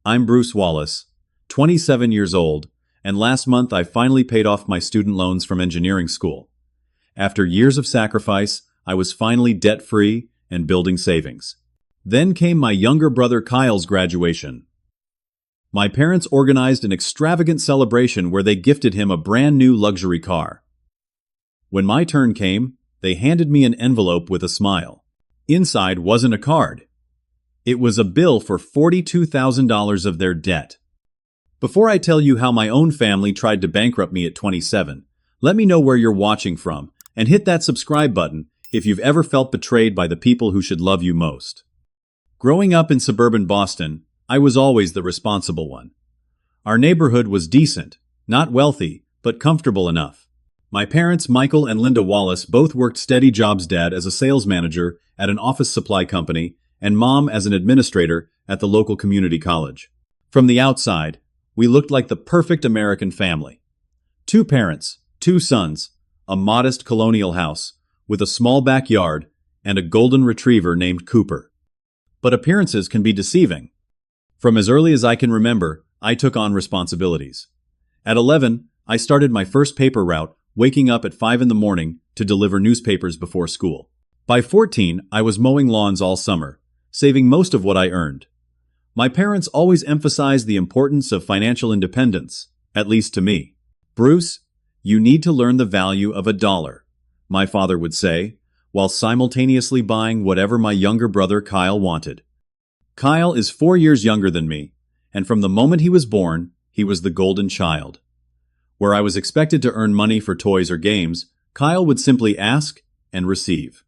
I'm Bruce Wallace, 27 years old, and last month I finally paid off my student loans from engineering school. After years of sacrifice, I was finally debt-free and building savings. Then came my younger brother Kyle's graduation. My parents organized an extravagant celebration where they gifted him a brand new luxury car. When my turn came, they handed me an envelope with a smile. Inside wasn't a card. It was a bill for $42,000 of their debt. Before I tell you how my own family tried to bankrupt me at 27, let me know where you're watching from and hit that subscribe button if you've ever felt betrayed by the people who should love you most. Growing up in suburban Boston, I was always the responsible one. Our neighborhood was decent, not wealthy, but comfortable enough. My parents, Michael and Linda Wallace, both worked steady jobs, dad as a sales manager at an office supply company, and mom as an administrator at the local community college. From the outside, we looked like the perfect American family. 2 parents, 2 sons, a modest colonial house with a small backyard and a golden retriever named Cooper. But appearances can be deceiving. From as early as I can remember, I took on responsibilities. At 11, I started my first paper route, waking up at 5 in the morning to deliver newspapers before school. By 14, I was mowing lawns all summer, saving most of what I earned. My parents always emphasized the importance of financial independence, at least to me. "Bruce, you need to learn the value of $1, my father would say, while simultaneously buying whatever my younger brother Kyle wanted. Kyle is 4 years younger than me, and from the moment he was born, he was the golden child. Where I was expected to earn money for toys or games, Kyle would simply ask and receive.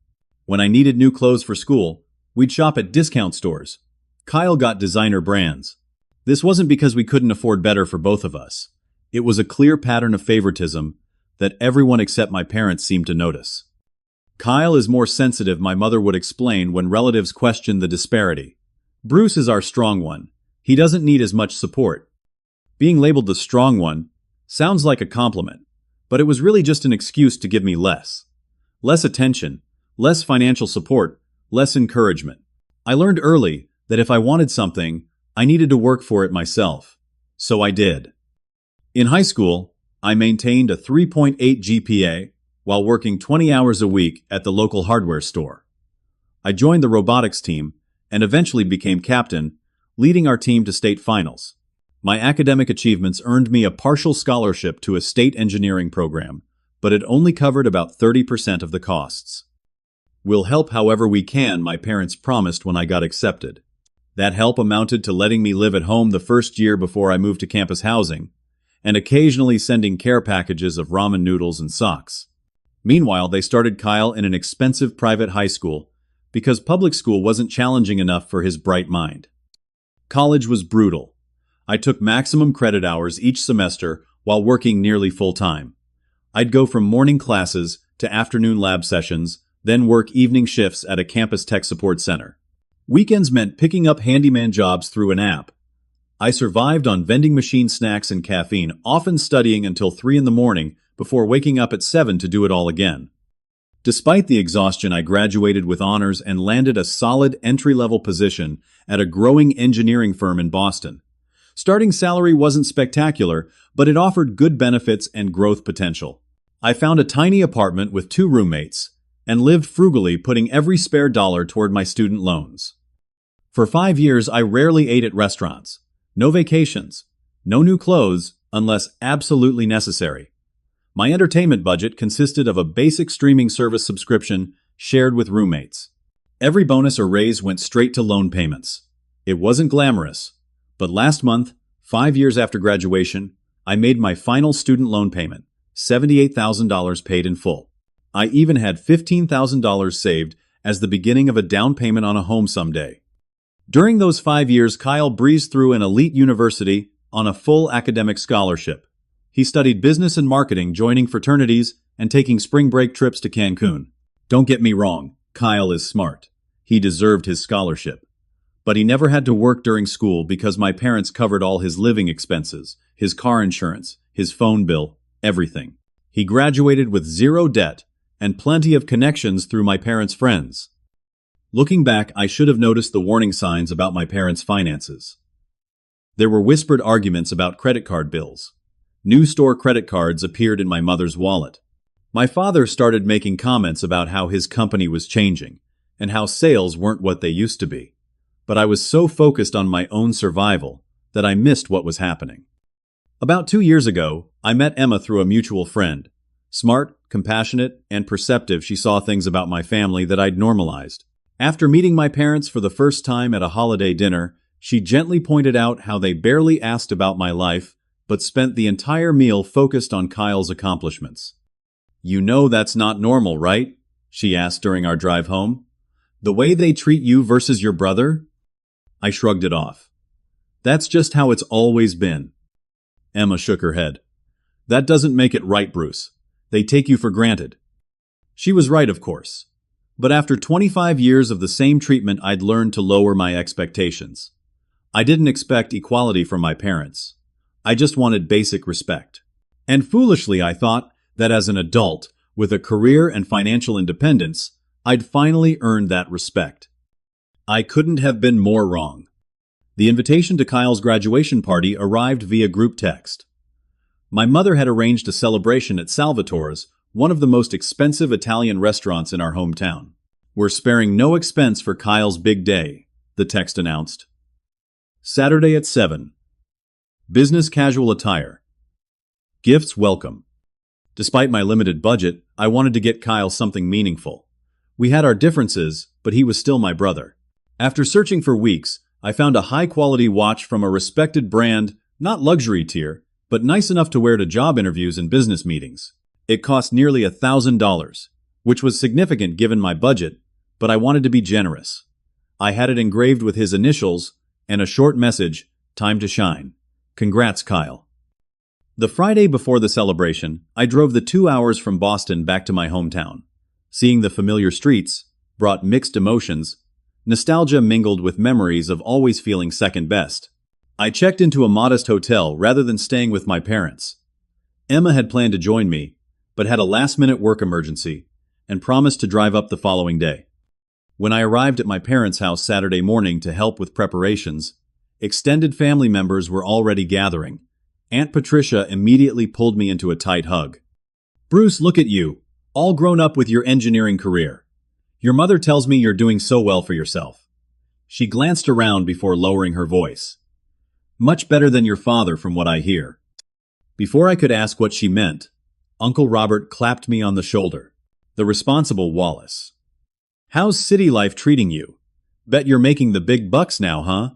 When I needed new clothes for school, we'd shop at discount stores. Kyle got designer brands. This wasn't because we couldn't afford better for both of us. It was a clear pattern of favoritism that everyone except my parents seemed to notice. Kyle is more sensitive, my mother would explain when relatives questioned the disparity. Bruce is our strong one. He doesn't need as much support. Being labeled the strong one sounds like a compliment, but it was really just an excuse to give me less. Less attention, less financial support, less encouragement. I learned early that if I wanted something, I needed to work for it myself. So I did. In high school, I maintained a 3.8 GPA while working 20 hours a week at the local hardware store. I joined the robotics team and eventually became captain, leading our team to state finals. My academic achievements earned me a partial scholarship to a state engineering program, but it only covered about 30% of the costs. "We'll help however we can," my parents promised when I got accepted. That help amounted to letting me live at home the first year before I moved to campus housing, and occasionally sending care packages of ramen noodles and socks. Meanwhile, they started Kyle in an expensive private high school because public school wasn't challenging enough for his bright mind. College was brutal. I took maximum credit hours each semester while working nearly full-time. I'd go from morning classes to afternoon lab sessions, then work evening shifts at a campus tech support center. Weekends meant picking up handyman jobs through an app. I survived on vending machine snacks and caffeine, often studying until 3 in the morning before waking up at 7 to do it all again. Despite the exhaustion, I graduated with honors and landed a solid entry-level position at a growing engineering firm in Boston. Starting salary wasn't spectacular, but it offered good benefits and growth potential. I found a tiny apartment with 2 roommates and lived frugally, putting every spare dollar toward my student loans. For 5 years, I rarely ate at restaurants. No vacations. No new clothes unless absolutely necessary. My entertainment budget consisted of a basic streaming service subscription shared with roommates. Every bonus or raise went straight to loan payments. It wasn't glamorous, but last month, 5 years after graduation, I made my final student loan payment, $78,000 paid in full. I even had $15,000 saved as the beginning of a down payment on a home someday. During those 5 years, Kyle breezed through an elite university on a full academic scholarship. He studied business and marketing, joining fraternities and taking spring break trips to Cancun. Don't get me wrong, Kyle is smart. He deserved his scholarship. But he never had to work during school because my parents covered all his living expenses, his car insurance, his phone bill, everything. He graduated with 0 debt and plenty of connections through my parents' friends. Looking back, I should have noticed the warning signs about my parents' finances. There were whispered arguments about credit card bills. New store credit cards appeared in my mother's wallet. My father started making comments about how his company was changing and how sales weren't what they used to be. But I was so focused on my own survival that I missed what was happening. About 2 years ago, I met Emma through a mutual friend. Smart, compassionate, and perceptive, she saw things about my family that I'd normalized. After meeting my parents for the first time at a holiday dinner, she gently pointed out how they barely asked about my life, but spent the entire meal focused on Kyle's accomplishments. "You know that's not normal, right?" she asked during our drive home. "The way they treat you versus your brother?" I shrugged it off. "That's just how it's always been." Emma shook her head. "That doesn't make it right, Bruce. They take you for granted." She was right, of course. But after 25 years of the same treatment, I'd learned to lower my expectations. I didn't expect equality from my parents. I just wanted basic respect. And foolishly, I thought that as an adult, with a career and financial independence, I'd finally earned that respect. I couldn't have been more wrong. The invitation to Kyle's graduation party arrived via group text. My mother had arranged a celebration at Salvatore's, one of the most expensive Italian restaurants in our hometown. "We're sparing no expense for Kyle's big day," the text announced. Saturday at 7. Business casual attire. Gifts welcome. Despite my limited budget, I wanted to get Kyle something meaningful. We had our differences, but he was still my brother. After searching for weeks, I found a high-quality watch from a respected brand, not luxury tier, but nice enough to wear to job interviews and business meetings. It cost nearly $1,000, which was significant given my budget, but I wanted to be generous. I had it engraved with his initials and a short message, "Time to shine. Congrats, Kyle." The Friday before the celebration, I drove the 2 hours from Boston back to my hometown. Seeing the familiar streets brought mixed emotions. Nostalgia mingled with memories of always feeling second best. I checked into a modest hotel rather than staying with my parents. Emma had planned to join me, but had a last-minute work emergency and promised to drive up the following day. When I arrived at my parents' house Saturday morning to help with preparations, extended family members were already gathering. Aunt Patricia immediately pulled me into a tight hug. "Bruce, look at you, all grown up with your engineering career. Your mother tells me you're doing so well for yourself." She glanced around before lowering her voice. "Much better than your father, from what I hear." Before I could ask what she meant, Uncle Robert clapped me on the shoulder. "The responsible Wallace. How's city life treating you? Bet you're making the big bucks now, huh?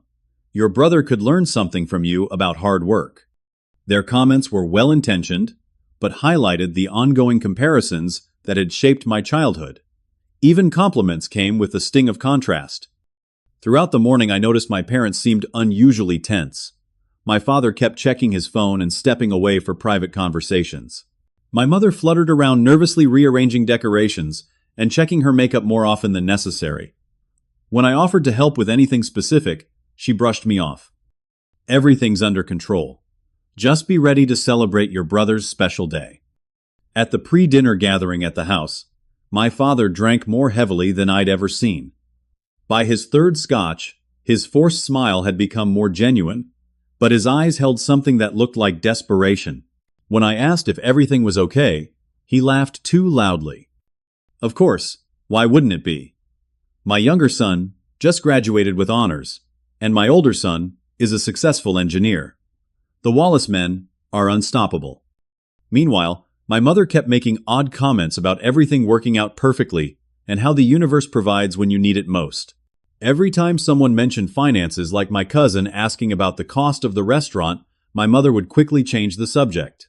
Your brother could learn something from you about hard work." Their comments were well-intentioned, but highlighted the ongoing comparisons that had shaped my childhood. Even compliments came with a sting of contrast. Throughout the morning, I noticed my parents seemed unusually tense. My father kept checking his phone and stepping away for private conversations. My mother fluttered around, nervously rearranging decorations and checking her makeup more often than necessary. When I offered to help with anything specific, she brushed me off. "Everything's under control. Just be ready to celebrate your brother's special day." At the pre-dinner gathering at the house, my father drank more heavily than I'd ever seen. By his third scotch, his forced smile had become more genuine, but his eyes held something that looked like desperation. When I asked if everything was okay, he laughed too loudly. Of course, why wouldn't it be? My younger son just graduated with honors, and my older son is a successful engineer. The Wallace men are unstoppable. Meanwhile, my mother kept making odd comments about everything working out perfectly and how the universe provides when you need it most. Every time someone mentioned finances, like my cousin asking about the cost of the restaurant, my mother would quickly change the subject.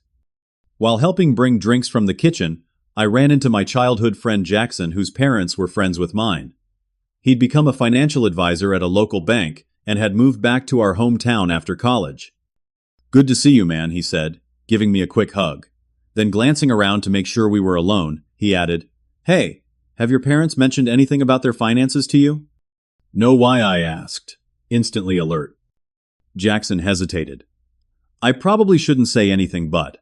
While helping bring drinks from the kitchen, I ran into my childhood friend Jackson, whose parents were friends with mine. He'd become a financial advisor at a local bank and had moved back to our hometown after college. "Good to see you, man," he said, giving me a quick hug. Then glancing around to make sure we were alone, he added, "Hey, have your parents mentioned anything about their finances to you?" "No, why?" I asked, instantly alert. Jackson hesitated. "I probably shouldn't say anything, but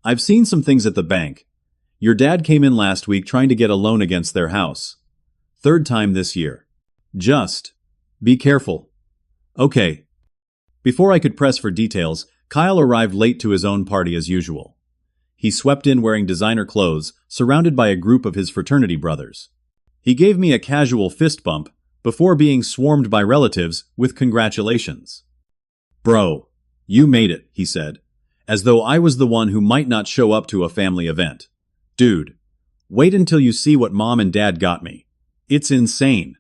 I've seen some things at the bank. Your dad came in last week trying to get a loan against their house. Third time this year. Just be careful." "Okay." Before I could press for details, Kyle arrived late to his own party as usual. He swept in wearing designer clothes, surrounded by a group of his fraternity brothers. He gave me a casual fist bump before being swarmed by relatives with congratulations. "Bro, you made it," he said, as though I was the one who might not show up to a family event. "Dude, wait until you see what Mom and Dad got me. It's insane."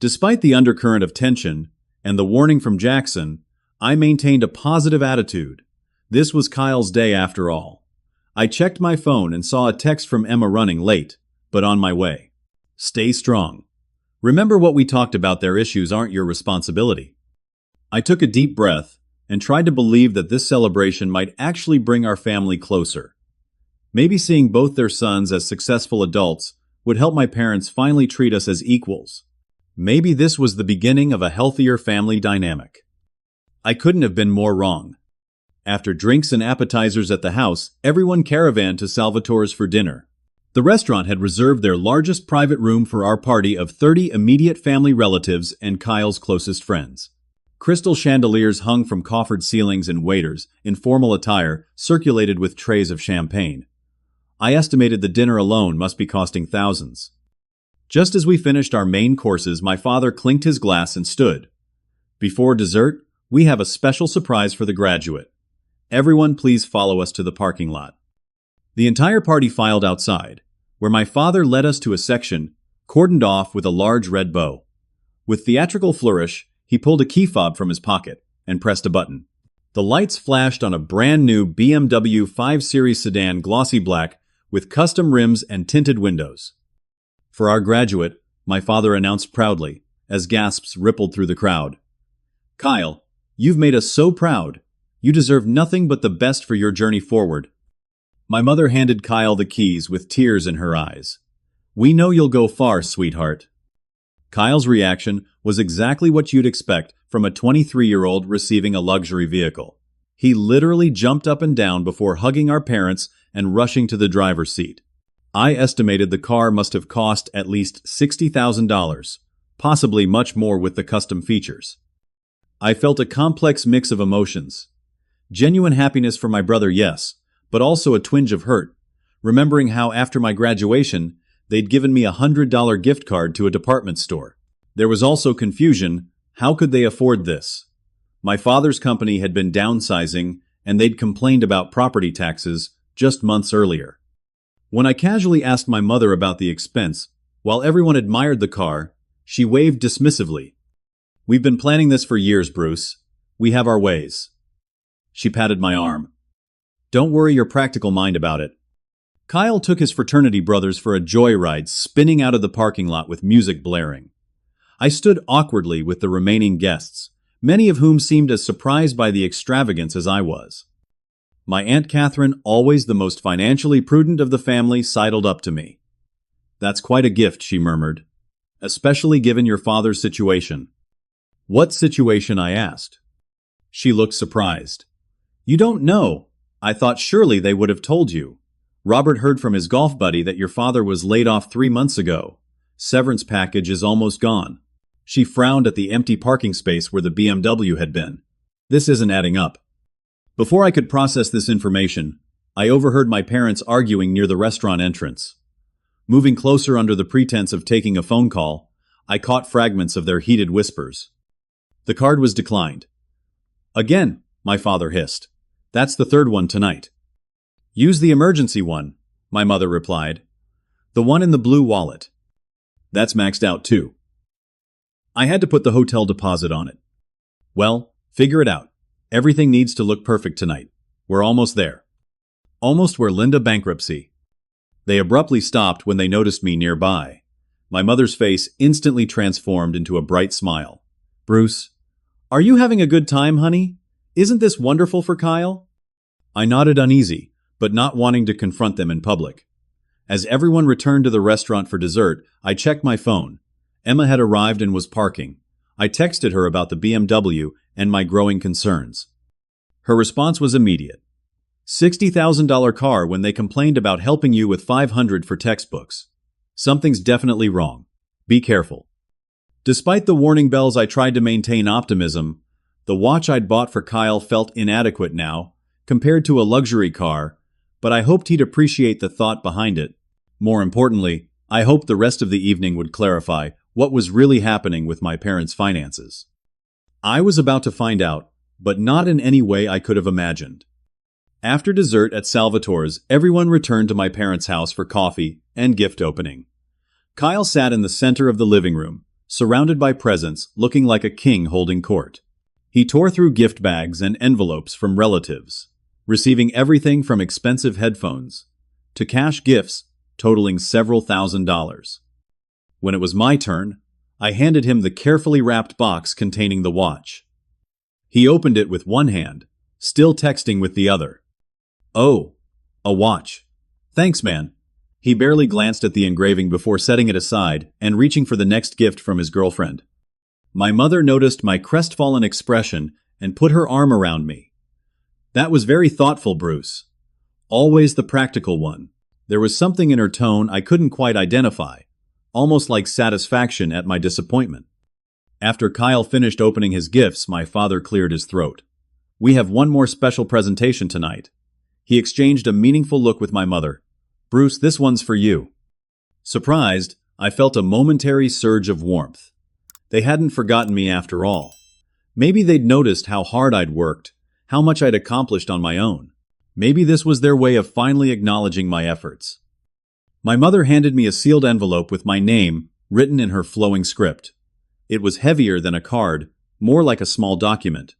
Despite the undercurrent of tension and the warning from Jackson, I maintained a positive attitude. This was Kyle's day after all. I checked my phone and saw a text from Emma running late, but on my way. "Stay strong. Remember what we talked about, their issues aren't your responsibility." I took a deep breath and tried to believe that this celebration might actually bring our family closer. Maybe seeing both their sons as successful adults would help my parents finally treat us as equals. Maybe this was the beginning of a healthier family dynamic. I couldn't have been more wrong. After drinks and appetizers at the house, everyone caravanned to Salvatore's for dinner. The restaurant had reserved their largest private room for our party of 30 immediate family relatives and Kyle's closest friends. Crystal chandeliers hung from coffered ceilings and waiters, in formal attire, circulated with trays of champagne. I estimated the dinner alone must be costing thousands. Just as we finished our main courses, my father clinked his glass and stood. "Before dessert, we have a special surprise for the graduate. Everyone please follow us to the parking lot." The entire party filed outside, where my father led us to a section cordoned off with a large red bow. With theatrical flourish, he pulled a key fob from his pocket and pressed a button. The lights flashed on a brand new BMW 5 Series sedan, glossy black, with custom rims and tinted windows. "For our graduate," my father announced proudly, as gasps rippled through the crowd. "Kyle, you've made us so proud. You deserve nothing but the best for your journey forward." My mother handed Kyle the keys with tears in her eyes. "We know you'll go far, sweetheart." Kyle's reaction was exactly what you'd expect from a 23-year-old receiving a luxury vehicle. He literally jumped up and down before hugging our parents and rushing to the driver's seat. I estimated the car must have cost at least $60,000, possibly much more with the custom features. I felt a complex mix of emotions. Genuine happiness for my brother, yes, but also a twinge of hurt, remembering how after my graduation, they'd given me a $100 gift card to a department store. There was also confusion. How could they afford this? My father's company had been downsizing, and they'd complained about property taxes just months earlier. When I casually asked my mother about the expense, while everyone admired the car, she waved dismissively. "We've been planning this for years, Bruce. We have our ways." She patted my arm. "Don't worry your practical mind about it." Kyle took his fraternity brothers for a joyride, spinning out of the parking lot with music blaring. I stood awkwardly with the remaining guests, many of whom seemed as surprised by the extravagance as I was. My Aunt Catherine, always the most financially prudent of the family, sidled up to me. "That's quite a gift," she murmured, "especially given your father's situation." "What situation?" I asked. She looked surprised. "You don't know? I thought surely they would have told you. Robert heard from his golf buddy that your father was laid off 3 months ago. Severance package is almost gone." She frowned at the empty parking space where the BMW had been. "This isn't adding up." Before I could process this information, I overheard my parents arguing near the restaurant entrance. Moving closer under the pretense of taking a phone call, I caught fragments of their heated whispers. "The card was declined." "Again," my father hissed. "That's the third one tonight." "Use the emergency one," my mother replied. "The one in the blue wallet." "That's maxed out too." I had to put the hotel deposit on it. "Well, figure it out. Everything needs to look perfect tonight. We're almost there." "Almost where Linda bankruptcy." They abruptly stopped when they noticed me nearby. My mother's face instantly transformed into a bright smile. "Bruce, are you having a good time, honey? Isn't this wonderful for Kyle?" I nodded uneasy, but not wanting to confront them in public. As everyone returned to the restaurant for dessert, I checked my phone. Emma had arrived and was parking. I texted her about the BMW and my growing concerns. Her response was immediate. $60,000 car when they complained about helping you with $500 for textbooks. Something's definitely wrong. Be careful. Despite the warning bells, I tried to maintain optimism, The watch I'd bought for Kyle felt inadequate now, compared to a luxury car, but I hoped he'd appreciate the thought behind it. More importantly, I hoped the rest of the evening would clarify what was really happening with my parents' finances. I was about to find out, but not in any way I could have imagined. After dessert at Salvatore's, everyone returned to my parents' house for coffee and gift opening. Kyle sat in the center of the living room, surrounded by presents, looking like a king holding court. He tore through gift bags and envelopes from relatives, receiving everything from expensive headphones to cash gifts totaling several $1,000s. When it was my turn, I handed him the carefully wrapped box containing the watch. He opened it with one hand, still texting with the other. "Oh, a watch. Thanks, man." He barely glanced at the engraving before setting it aside and reaching for the next gift from his girlfriend. My mother noticed my crestfallen expression and put her arm around me. "That was very thoughtful, Bruce. Always the practical one." There was something in her tone I couldn't quite identify, almost like satisfaction at my disappointment. After Kyle finished opening his gifts, my father cleared his throat. "We have one more special presentation tonight." He exchanged a meaningful look with my mother. "Bruce, this one's for you." Surprised, I felt a momentary surge of warmth. They hadn't forgotten me after all. Maybe they'd noticed how hard I'd worked, how much I'd accomplished on my own. Maybe this was their way of finally acknowledging my efforts. My mother handed me a sealed envelope with my name written in her flowing script. It was heavier than a card, more like a small document.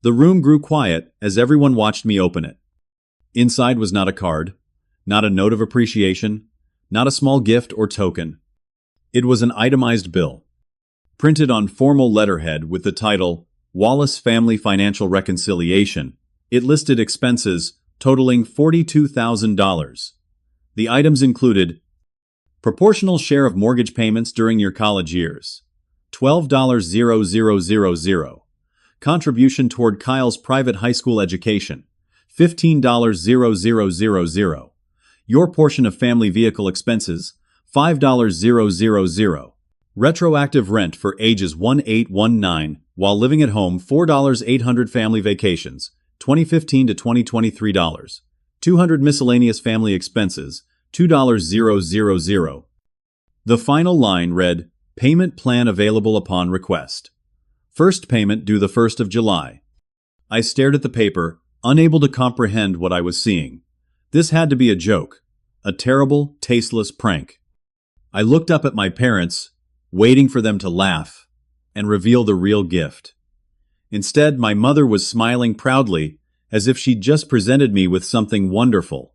The room grew quiet as everyone watched me open it. Inside was not a card, not a note of appreciation, not a small gift or token. It was an itemized bill, printed on formal letterhead with the title, Wallace Family Financial Reconciliation. It listed expenses totaling $42,000. The items included proportional share of mortgage payments during your college years, $12,000, contribution toward Kyle's private high school education, $15,000, your portion of family vehicle expenses, $5,000, retroactive rent for ages 1819 while living at home, $4,800 family vacations, 2015 to 2023 dollars, 200 miscellaneous family expenses, $2,000. The final line read, "Payment plan available upon request. First payment due the 1st of July." I stared at the paper, unable to comprehend what I was seeing. This had to be a joke, a terrible, tasteless prank. I looked up at my parents, waiting for them to laugh and reveal the real gift. Instead, my mother was smiling proudly, as if she'd just presented me with something wonderful.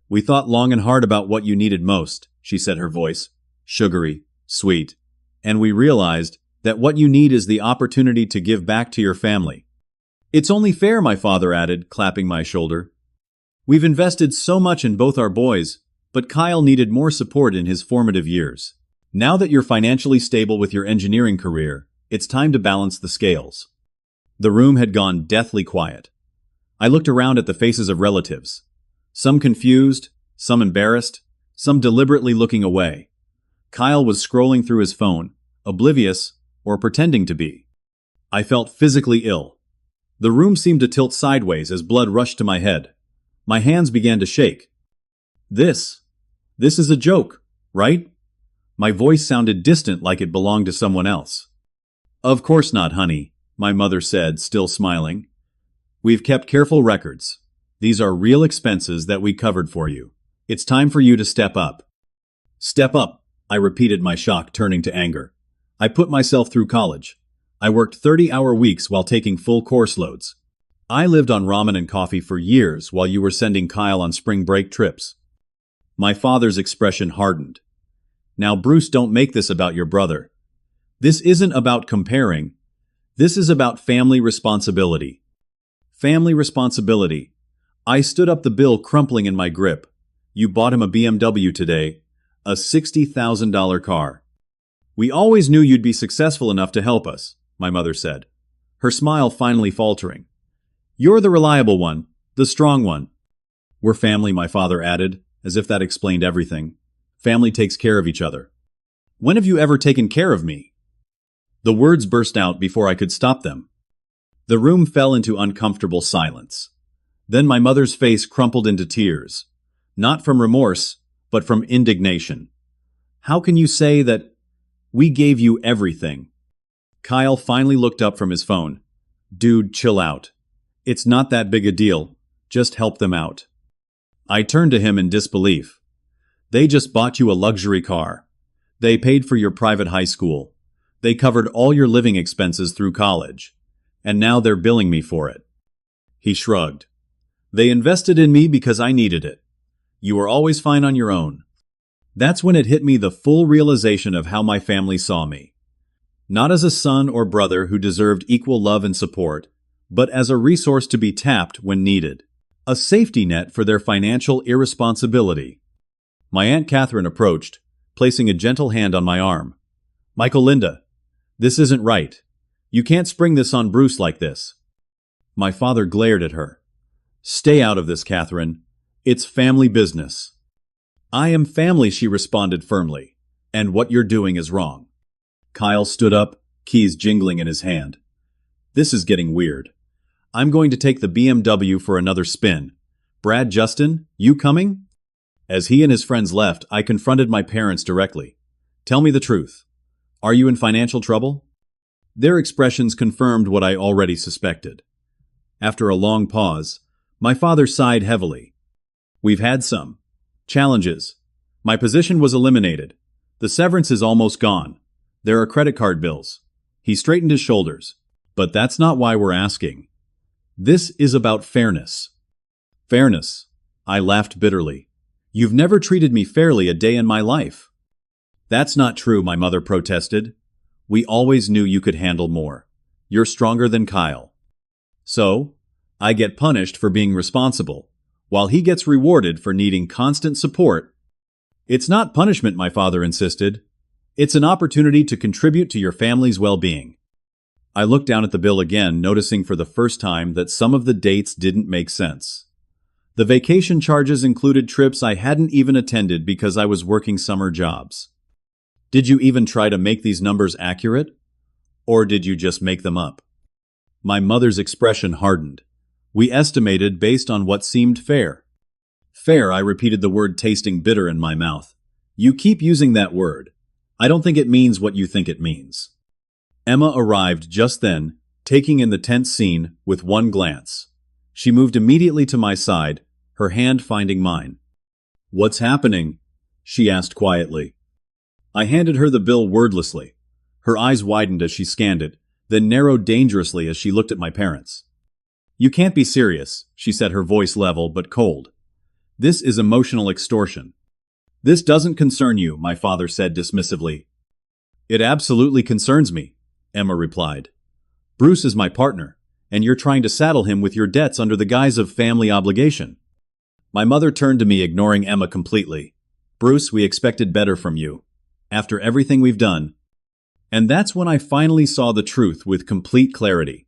"We thought long and hard about what you needed most," she said, her voice sugary, sweet. "And we realized that what you need is the opportunity to give back to your family." "It's only fair," my father added, clapping my shoulder. "We've invested so much in both our boys, but Kyle needed more support in his formative years. Now that you're financially stable with your engineering career, it's time to balance the scales." The room had gone deathly quiet. I looked around at the faces of relatives. Some confused, some embarrassed, some deliberately looking away. Kyle was scrolling through his phone, oblivious, or pretending to be. I felt physically ill. The room seemed to tilt sideways as blood rushed to my head. My hands began to shake. This is a joke, right?" My voice sounded distant, like it belonged to someone else. "Of course not, honey," my mother said, still smiling. "We've kept careful records. These are real expenses that we covered for you. It's time for you to step up." "Step up," I repeated, my shock turning to anger. "I put myself through college. I worked 30-hour weeks while taking full course loads. I lived on ramen and coffee for years while you were sending Kyle on spring break trips." My father's expression hardened. "Now, Bruce, don't make this about your brother. This isn't about comparing. This is about family responsibility." Family responsibility. I stood up, the bill crumpling in my grip. "You bought him a BMW today, a $60,000 car. We always knew you'd be successful enough to help us," my mother said, her smile finally faltering. "You're the reliable one, the strong one." "We're family," my father added, as if that explained everything. "Family takes care of each other." "When have you ever taken care of me?" The words burst out before I could stop them. The room fell into uncomfortable silence. Then my mother's face crumpled into tears. Not from remorse, but from indignation. How can you say that we gave you everything? Kyle finally looked up from his phone. Dude, chill out. It's not that big a deal. Just help them out. I turned to him in disbelief. They just bought you a luxury car. They paid for your private high school. They covered all your living expenses through college. And now they're billing me for it. He shrugged. They invested in me because I needed it. You were always fine on your own. That's when it hit me, the full realization of how my family saw me. Not as a son or brother who deserved equal love and support, but as a resource to be tapped when needed. A safety net for their financial irresponsibility. My Aunt Catherine approached, placing a gentle hand on my arm. Michael, Linda, this isn't right. You can't spring this on Bruce like this. My father glared at her. Stay out of this, Catherine. It's family business. I am family, she responded firmly. And what you're doing is wrong. Kyle stood up, keys jingling in his hand. This is getting weird. I'm going to take the BMW for another spin. Brad, Justin, you coming? As he and his friends left, I confronted my parents directly. Tell me the truth. Are you in financial trouble? Their expressions confirmed what I already suspected. After a long pause, my father sighed heavily. We've had some challenges. My position was eliminated. The severance is almost gone. There are credit card bills. He straightened his shoulders. But that's not why we're asking. This is about fairness. Fairness. I laughed bitterly. You've never treated me fairly a day in my life. That's not true, my mother protested. We always knew you could handle more. You're stronger than Kyle. So, I get punished for being responsible, while he gets rewarded for needing constant support. It's not punishment, my father insisted. It's an opportunity to contribute to your family's well-being. I looked down at the bill again, noticing for the first time that some of the dates didn't make sense. The vacation charges included trips I hadn't even attended because I was working summer jobs. Did you even try to make these numbers accurate? Or did you just make them up? My mother's expression hardened. We estimated based on what seemed fair. Fair, I repeated the word, tasting bitter in my mouth. You keep using that word. I don't think it means what you think it means. Emma arrived just then, taking in the tense scene with one glance. She moved immediately to my side, her hand finding mine. What's happening? She asked quietly. I handed her the bill wordlessly. Her eyes widened as she scanned it, then narrowed dangerously as she looked at my parents. You can't be serious, she said, her voice level but cold. This is emotional extortion. This doesn't concern you, my father said dismissively. It absolutely concerns me, Emma replied. Bruce is my partner, and you're trying to saddle him with your debts under the guise of family obligation. My mother turned to me, ignoring Emma completely. Bruce, we expected better from you. After everything we've done. And that's when I finally saw the truth with complete clarity.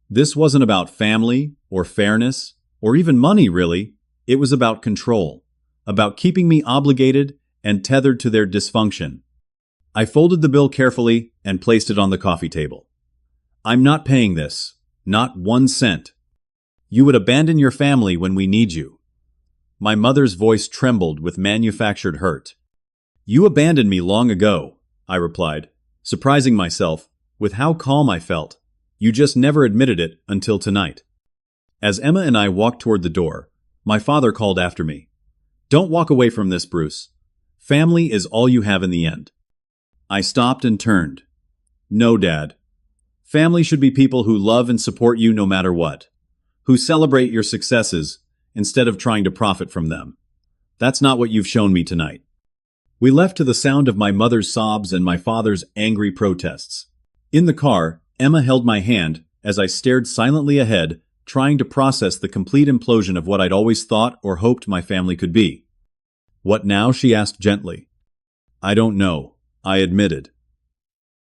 This wasn't about family, or fairness, or even money, really. It was about control, about keeping me obligated and tethered to their dysfunction. I folded the bill carefully and placed it on the coffee table. I'm not paying this, not 1 cent. You would abandon your family when we need you. My mother's voice trembled with manufactured hurt. You abandoned me long ago, I replied, surprising myself with how calm I felt. You just never admitted it until tonight. As Emma and I walked toward the door, my father called after me. Don't walk away from this, Bruce. Family is all you have in the end. I stopped and turned. No, Dad. Family should be people who love and support you no matter what, who celebrate your successes instead of trying to profit from them. That's not what you've shown me tonight. We left to the sound of my mother's sobs and my father's angry protests. In the car, Emma held my hand as I stared silently ahead, trying to process the complete implosion of what I'd always thought or hoped my family could be. What now? She asked gently. I don't know, I admitted.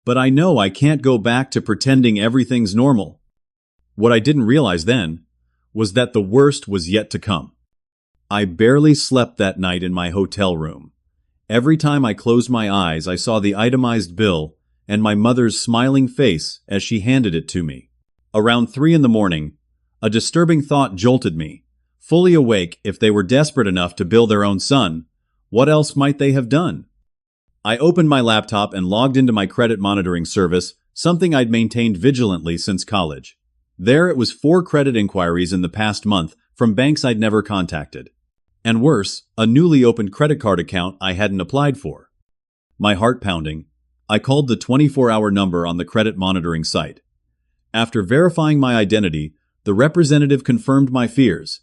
But I know I can't go back to pretending everything's normal. What I didn't realize then was that the worst was yet to come. I barely slept that night in my hotel room. Every time I closed my eyes, I saw the itemized bill and my mother's smiling face as she handed it to me. Around 3 in the morning, a disturbing thought jolted me. Fully awake, if they were desperate enough to bill their own son, what else might they have done? I opened my laptop and logged into my credit monitoring service, something I'd maintained vigilantly since college. There it was 4 credit inquiries in the past month from banks I'd never contacted. And worse, a newly opened credit card account I hadn't applied for. My heart pounding, I called the 24-hour number on the credit monitoring site. After verifying my identity, the representative confirmed my fears.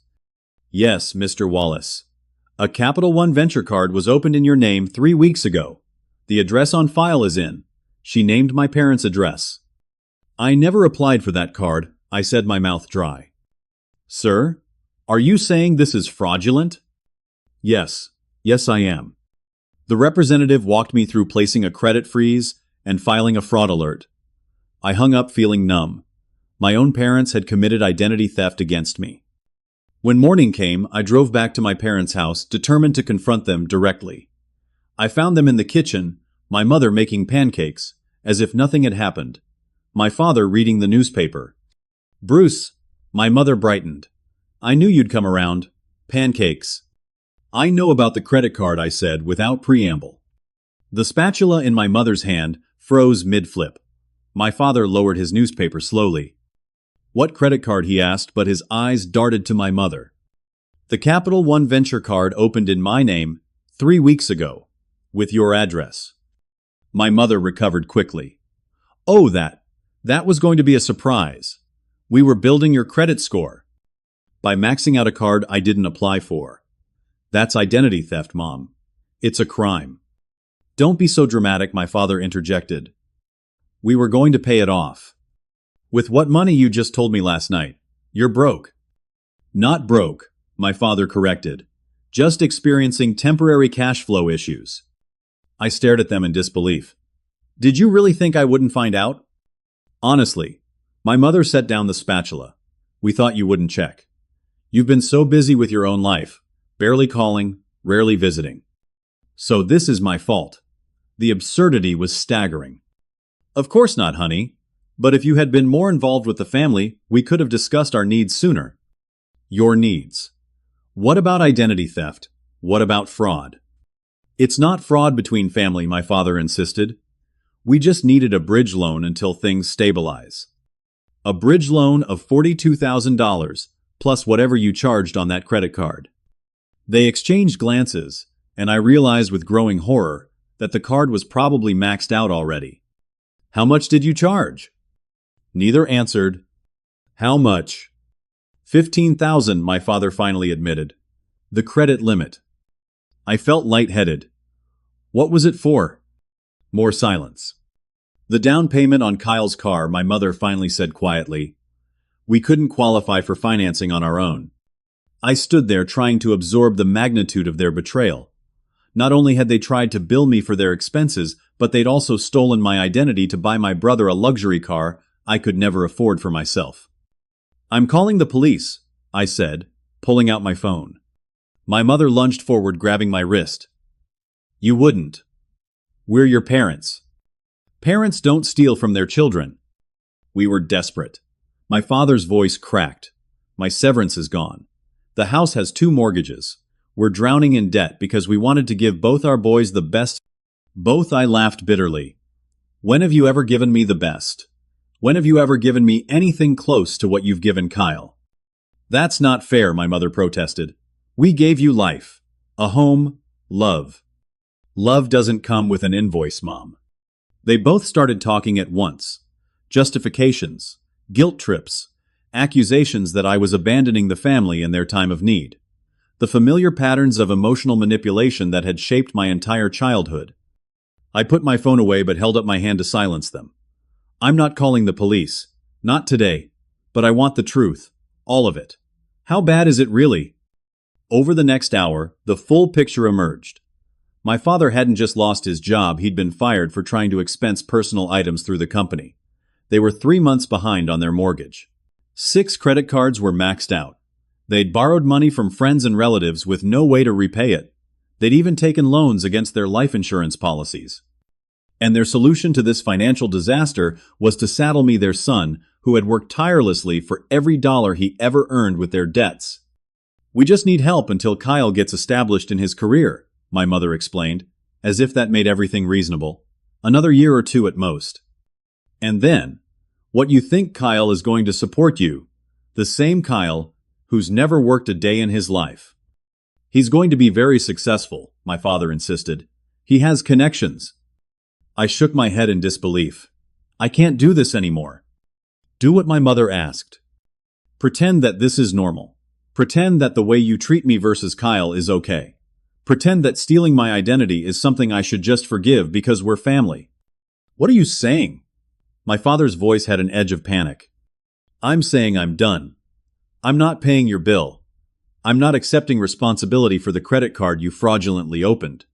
Yes, Mr. Wallace. A Capital One Venture card was opened in your name 3 weeks ago. The address on file is in. She named my parents' address. I never applied for that card, I said, my mouth dry. Sir, are you saying this is fraudulent? Yes, I am. The representative walked me through placing a credit freeze and filing a fraud alert. I hung up feeling numb. My own parents had committed identity theft against me. When morning came, I drove back to my parents' house, determined to confront them directly. I found them in the kitchen, my mother making pancakes, as if nothing had happened. My father reading the newspaper. Bruce, my mother brightened. I knew you'd come around. Pancakes. I know about the credit card, I said without preamble. The spatula in my mother's hand froze mid-flip. My father lowered his newspaper slowly. What credit card, he asked, but his eyes darted to my mother. The Capital One Venture card opened in my name 3 weeks ago, with your address. My mother recovered quickly. Oh, that was going to be a surprise. We were building your credit score. By maxing out a card I didn't apply for. That's identity theft, Mom. It's a crime. Don't be so dramatic, my father interjected. We were going to pay it off. With what money you just told me last night? You're broke. Not broke, my father corrected. Just experiencing temporary cash flow issues. I stared at them in disbelief. Did you really think I wouldn't find out? Honestly, my mother set down the spatula. We thought you wouldn't check. You've been so busy with your own life, barely calling, rarely visiting. So this is my fault. The absurdity was staggering. Of course not, honey. But if you had been more involved with the family, we could have discussed our needs sooner. Your needs. What about identity theft? What about fraud? It's not fraud between family, my father insisted. We just needed a bridge loan until things stabilize. A bridge loan of $42,000, plus whatever you charged on that credit card. They exchanged glances, and I realized with growing horror that the card was probably maxed out already. How much did you charge? Neither answered. How much? $15,000, my father finally admitted. The credit limit. I felt lightheaded. What was it for? More silence. The down payment on Kyle's car, my mother finally said quietly. We couldn't qualify for financing on our own. I stood there trying to absorb the magnitude of their betrayal. Not only had they tried to bill me for their expenses, but they'd also stolen my identity to buy my brother a luxury car I could never afford for myself. I'm calling the police, I said, pulling out my phone. My mother lunged forward, grabbing my wrist. You wouldn't. We're your parents. Parents don't steal from their children. We were desperate. My father's voice cracked. My severance is gone. The house has 2 mortgages. We're drowning in debt because we wanted to give both our boys the best. Both, I laughed bitterly. When have you ever given me the best? When have you ever given me anything close to what you've given Kyle? That's not fair, my mother protested. We gave you life, a home, love. Love doesn't come with an invoice, Mom. They both started talking at once. Justifications, guilt trips, accusations that I was abandoning the family in their time of need. The familiar patterns of emotional manipulation that had shaped my entire childhood. I put my phone away but held up my hand to silence them. I'm not calling the police. Not today. But I want the truth. All of it. How bad is it really? Over the next hour, the full picture emerged. My father hadn't just lost his job, he'd been fired for trying to expense personal items through the company. They were 3 months behind on their mortgage. 6 credit cards were maxed out. They'd borrowed money from friends and relatives with no way to repay it. They'd even taken loans against their life insurance policies. And their solution to this financial disaster was to saddle me their son, who had worked tirelessly for every dollar he ever earned with their debts. "We just need help until Kyle gets established in his career," my mother explained, as if that made everything reasonable. "Another year or two at most. And then, what you think Kyle is going to support you, the same Kyle who's never worked a day in his life. He's going to be very successful," my father insisted. "He has connections." I shook my head in disbelief. "I can't do this anymore." "Do what my mother asked. Pretend that this is normal. Pretend that the way you treat me versus Kyle is okay. Pretend that stealing my identity is something I should just forgive because we're family." "What are you saying?" My father's voice had an edge of panic. "I'm saying I'm done. I'm not paying your bill. I'm not accepting responsibility for the credit card you fraudulently opened.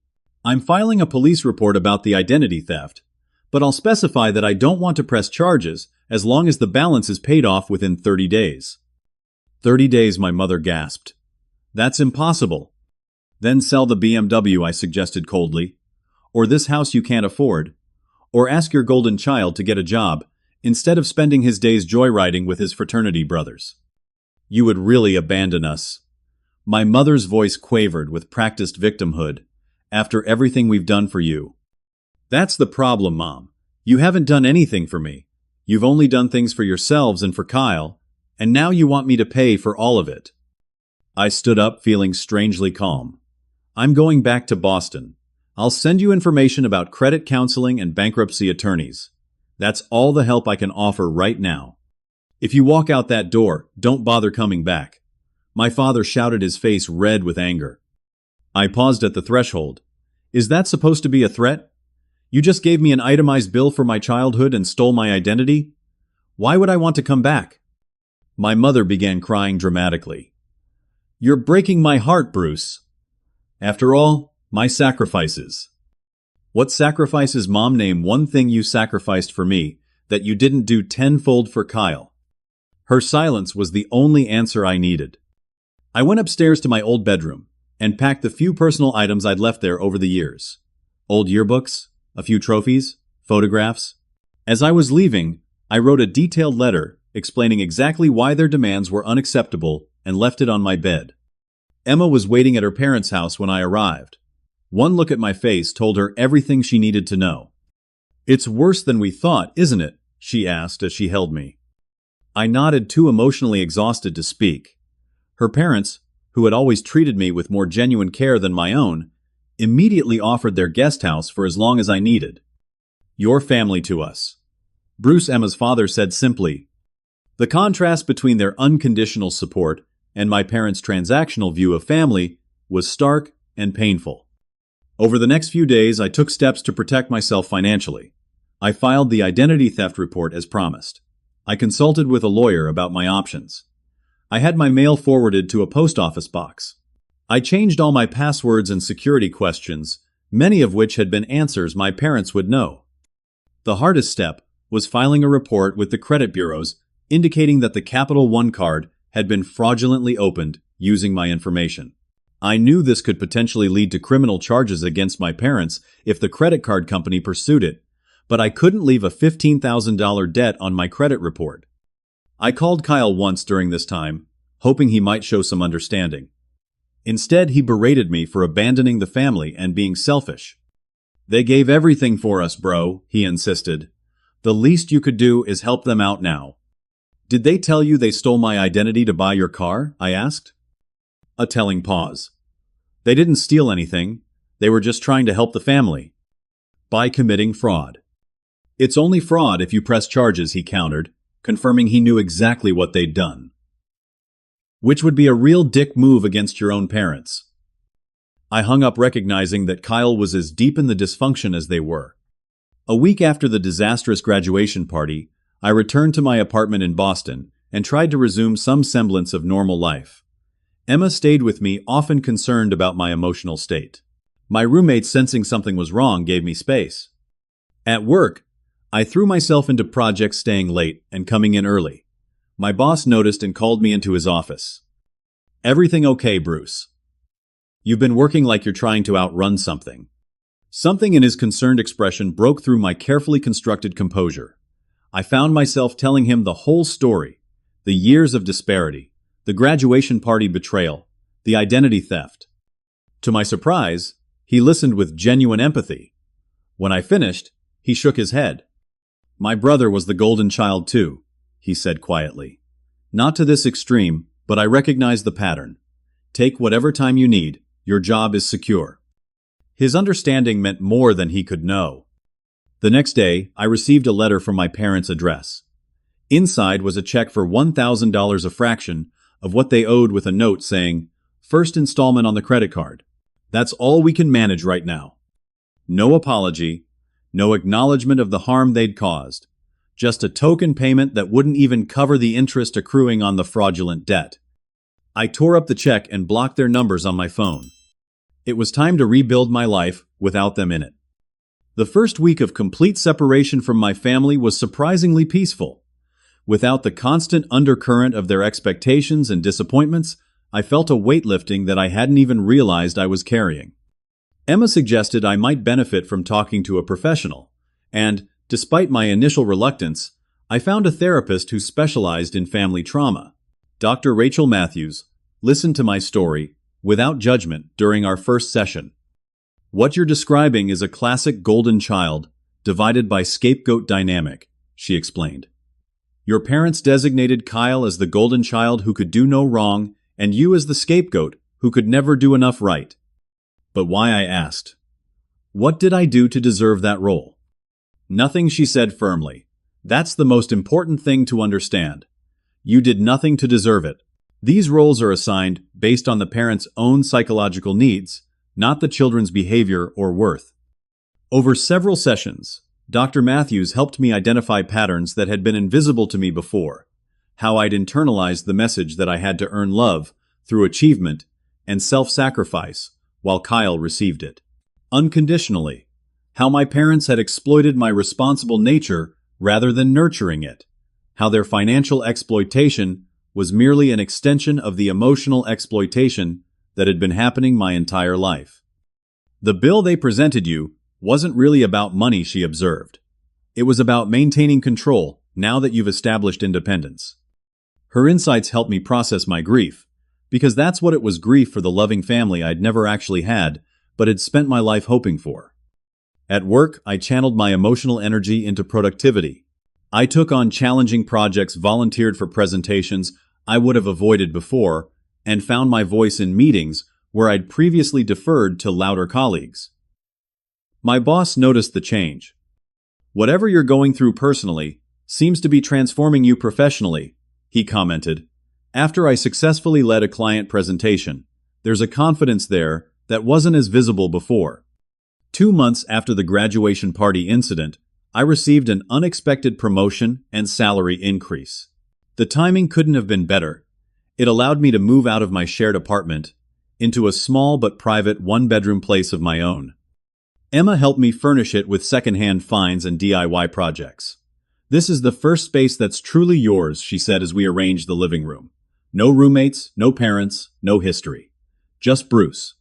I'm filing a police report about the identity theft, but I'll specify that I don't want to press charges as long as the balance is paid off within 30 days. 30 days, my mother gasped. "That's impossible." "Then sell the BMW," I suggested coldly. "Or this house you can't afford. Or ask your golden child to get a job, instead of spending his days joyriding with his fraternity brothers. You would really abandon us." My mother's voice quavered with practiced victimhood. "After everything we've done for you." "That's the problem, Mom. You haven't done anything for me. You've only done things for yourselves and for Kyle, and now you want me to pay for all of it." I stood up, feeling strangely calm. "I'm going back to Boston. I'll send you information about credit counseling and bankruptcy attorneys. That's all the help I can offer right now. If you walk out that door, don't bother coming back." My father shouted, his face red with anger. I paused at the threshold. "Is that supposed to be a threat? You just gave me an itemized bill for my childhood and stole my identity? Why would I want to come back?" My mother began crying dramatically. "You're breaking my heart, Bruce. After all, my sacrifices." "What sacrifices, Mom? Name one thing you sacrificed for me that you didn't do tenfold for Kyle." Her silence was the only answer I needed. I went upstairs to my old bedroom and packed the few personal items I'd left there over the years. Old yearbooks, a few trophies, photographs. As I was leaving, I wrote a detailed letter explaining exactly why their demands were unacceptable and left it on my bed. Emma was waiting at her parents' house when I arrived. One look at my face told her everything she needed to know. "It's worse than we thought, isn't it?" she asked as she held me. I nodded, too emotionally exhausted to speak. Her parents, who had always treated me with more genuine care than my own, immediately offered their guest house for as long as I needed. "Your family to us," Bruce, Emma's father, said simply. The contrast between their unconditional support and my parents' transactional view of family was stark and painful. Over the next few days, I took steps to protect myself financially. I filed the identity theft report as promised. I consulted with a lawyer about my options. I had my mail forwarded to a post office box. I changed all my passwords and security questions, many of which had been answers my parents would know. The hardest step was filing a report with the credit bureaus indicating that the Capital One card had been fraudulently opened using my information. I knew this could potentially lead to criminal charges against my parents if the credit card company pursued it, but I couldn't leave a $15,000 debt on my credit report. I called Kyle once during this time, hoping he might show some understanding. Instead, he berated me for abandoning the family and being selfish. "They gave everything for us, bro," he insisted. "The least you could do is help them out now." "Did they tell you they stole my identity to buy your car?" I asked. A telling pause. "They didn't steal anything. They were just trying to help the family by committing fraud." "It's only fraud if you press charges," he countered, confirming he knew exactly what they'd done. "Which would be a real dick move against your own parents." I hung up, recognizing that Kyle was as deep in the dysfunction as they were. A week after the disastrous graduation party, I returned to my apartment in Boston and tried to resume some semblance of normal life. Emma stayed with me, often concerned about my emotional state. My roommates, sensing something was wrong, gave me space. At work, I threw myself into projects, staying late and coming in early. My boss noticed and called me into his office. "Everything okay, Bruce? You've been working like you're trying to outrun something." Something in his concerned expression broke through my carefully constructed composure. I found myself telling him the whole story: the years of disparity, the graduation party betrayal, the identity theft. To my surprise, he listened with genuine empathy. When I finished, he shook his head. "My brother was the golden child too," he said quietly. "Not to this extreme, but I recognize the pattern. Take whatever time you need, your job is secure." His understanding meant more than he could know. The next day, I received a letter from my parents' address. Inside was a check for $1,000, a fraction of what they owed, with a note saying, "First installment on the credit card. That's all we can manage right now." No apology, no acknowledgement of the harm they'd caused. Just a token payment that wouldn't even cover the interest accruing on the fraudulent debt. I tore up the check and blocked their numbers on my phone. It was time to rebuild my life without them in it. The first week of complete separation from my family was surprisingly peaceful. Without the constant undercurrent of their expectations and disappointments, I felt a weight lifting that I hadn't even realized I was carrying. Emma suggested I might benefit from talking to a professional, and, despite my initial reluctance, I found a therapist who specialized in family trauma. Dr. Rachel Matthews listened to my story without judgment during our first session. "What you're describing is a classic golden child, divided by scapegoat dynamic," she explained. "Your parents designated Kyle as the golden child who could do no wrong, and you as the scapegoat who could never do enough right." "But why?" I asked. "What did I do to deserve that role?" "Nothing," she said firmly. "That's the most important thing to understand. You did nothing to deserve it. These roles are assigned based on the parent's own psychological needs, not the children's behavior or worth." Over several sessions, Dr. Matthews helped me identify patterns that had been invisible to me before: how I'd internalized the message that I had to earn love through achievement and self-sacrifice, while Kyle received it unconditionally; how my parents had exploited my responsible nature rather than nurturing it; how their financial exploitation was merely an extension of the emotional exploitation that had been happening my entire life. "The bill they presented you wasn't really about money," she observed. "It was about maintaining control now that you've established independence." Her insights helped me process my grief, because that's what it was: grief for the loving family I'd never actually had, but had spent my life hoping for. At work, I channeled my emotional energy into productivity. I took on challenging projects, volunteered for presentations I would have avoided before, and found my voice in meetings where I'd previously deferred to louder colleagues. My boss noticed the change. "Whatever you're going through personally seems to be transforming you professionally," he commented. "After I successfully led a client presentation, there's a confidence there that wasn't as visible before." 2 months after the graduation party incident, I received an unexpected promotion and salary increase. The timing couldn't have been better. It allowed me to move out of my shared apartment into a small but private one-bedroom place of my own. Emma helped me furnish it with secondhand finds and DIY projects. "This is the first space that's truly yours," she said as we arranged the living room. "No roommates, no parents, no history. Just Bruce."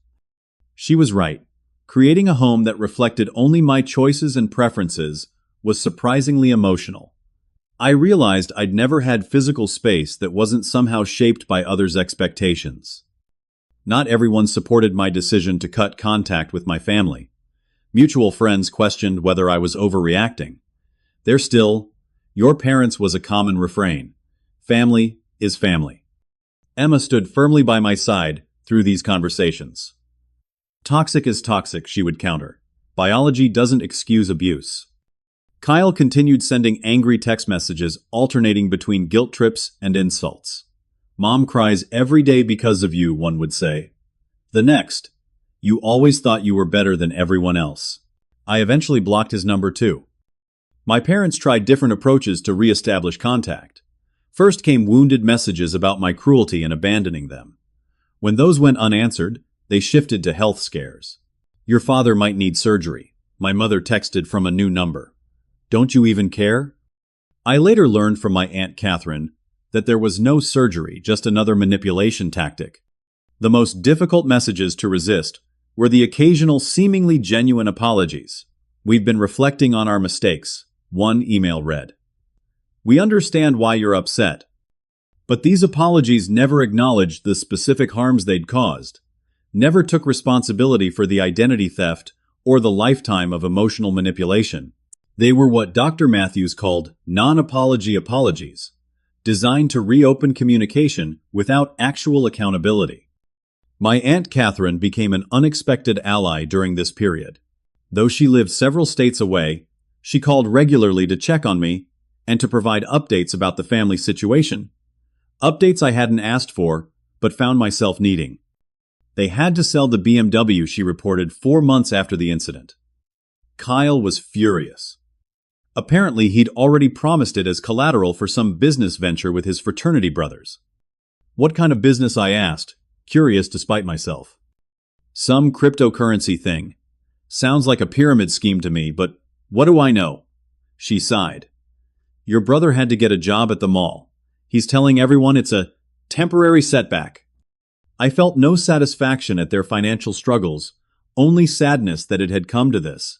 She was right. Creating a home that reflected only my choices and preferences was surprisingly emotional. I realized I'd never had physical space that wasn't somehow shaped by others' expectations. Not everyone supported my decision to cut contact with my family. Mutual friends questioned whether I was overreacting. "They're still, your parents," was a common refrain. "Family is family." Emma stood firmly by my side through these conversations. "Toxic is toxic," she would counter. "Biology doesn't excuse abuse." Kyle continued sending angry text messages, alternating between guilt trips and insults. "Mom cries every day because of you," one would say. The next, "You always thought you were better than everyone else." I eventually blocked his number too. My parents tried different approaches to re-establish contact. First came wounded messages about my cruelty in abandoning them. When those went unanswered, they shifted to health scares. "Your father might need surgery," my mother texted from a new number. "Don't you even care?" I later learned from my Aunt Catherine that there was no surgery, just another manipulation tactic. The most difficult messages to resist were the occasional seemingly genuine apologies. "We've been reflecting on our mistakes," one email read. "We understand why you're upset." But these apologies never acknowledged the specific harms they'd caused, never took responsibility for the identity theft or the lifetime of emotional manipulation. They were what Dr. Matthews called non-apology apologies, designed to reopen communication without actual accountability. My Aunt Catherine became an unexpected ally during this period. Though she lived several states away, she called regularly to check on me and to provide updates about the family situation. Updates I hadn't asked for, but found myself needing. They had to sell the BMW, she reported 4 months after the incident. Kyle was furious. Apparently, he'd already promised it as collateral for some business venture with his fraternity brothers. "What kind of business?" I asked, curious despite myself. "Some cryptocurrency thing. Sounds like a pyramid scheme to me, but what do I know?" She sighed. "Your brother had to get a job at the mall. He's telling everyone it's a temporary setback." I felt no satisfaction at their financial struggles, only sadness that it had come to this.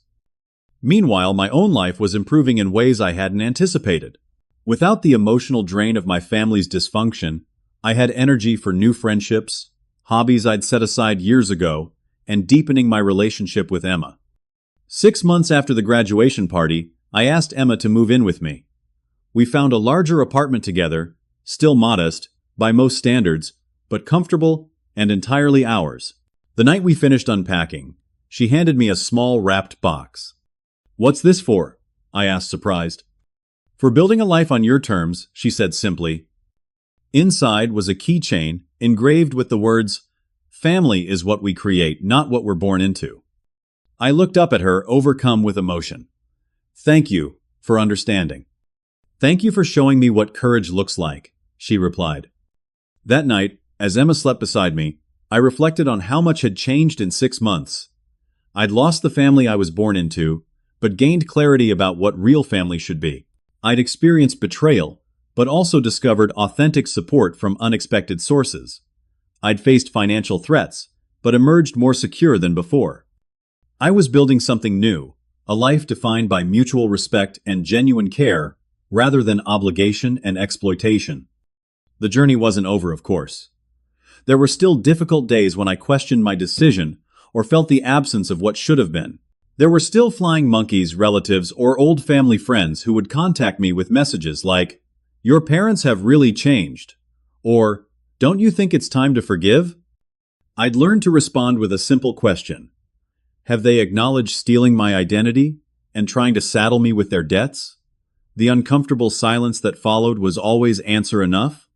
Meanwhile, my own life was improving in ways I hadn't anticipated. Without the emotional drain of my family's dysfunction, I had energy for new friendships, hobbies I'd set aside years ago, and deepening my relationship with Emma. 6 months after the graduation party, I asked Emma to move in with me. We found a larger apartment together, still modest, by most standards, but comfortable and entirely ours. The night we finished unpacking, she handed me a small wrapped box. "What's this for?" I asked, surprised. "For building a life on your terms," she said simply. Inside was a keychain engraved with the words, "Family is what we create, not what we're born into." I looked up at her, overcome with emotion. "Thank you for understanding. Thank you for showing me what courage looks like," she replied. That night, as Emma slept beside me, I reflected on how much had changed in 6 months. I'd lost the family I was born into, but gained clarity about what real family should be. I'd experienced betrayal, but also discovered authentic support from unexpected sources. I'd faced financial threats, but emerged more secure than before. I was building something new, a life defined by mutual respect and genuine care, rather than obligation and exploitation. The journey wasn't over, of course. There were still difficult days when I questioned my decision or felt the absence of what should have been. There were still flying monkeys, relatives, or old family friends who would contact me with messages like, "Your parents have really changed," or "Don't you think it's time to forgive?" I'd learned to respond with a simple question. Have they acknowledged stealing my identity and trying to saddle me with their debts? The uncomfortable silence that followed was always answer enough.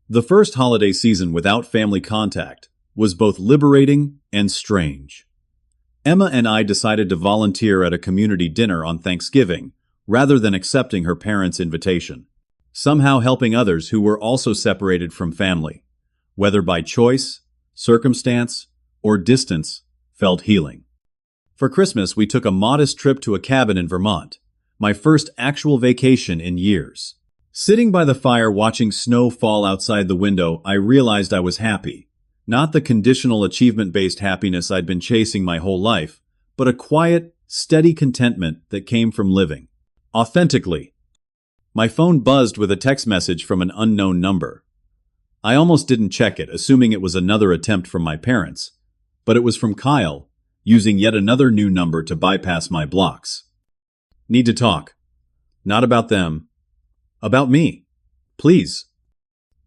The first holiday season without family contact was both liberating and strange. Emma and I decided to volunteer at a community dinner on Thanksgiving, rather than accepting her parents' invitation. Somehow helping others who were also separated from family, whether by choice, circumstance, or distance, felt healing. For Christmas, we took a modest trip to a cabin in Vermont, my first actual vacation in years. Sitting by the fire watching snow fall outside the window, I realized I was happy. Not the conditional achievement-based happiness I'd been chasing my whole life, but a quiet, steady contentment that came from living authentically. My phone buzzed with a text message from an unknown number. I almost didn't check it, assuming it was another attempt from my parents, but it was from Kyle, using yet another new number to bypass my blocks. "Need to talk. Not about them. About me. Please."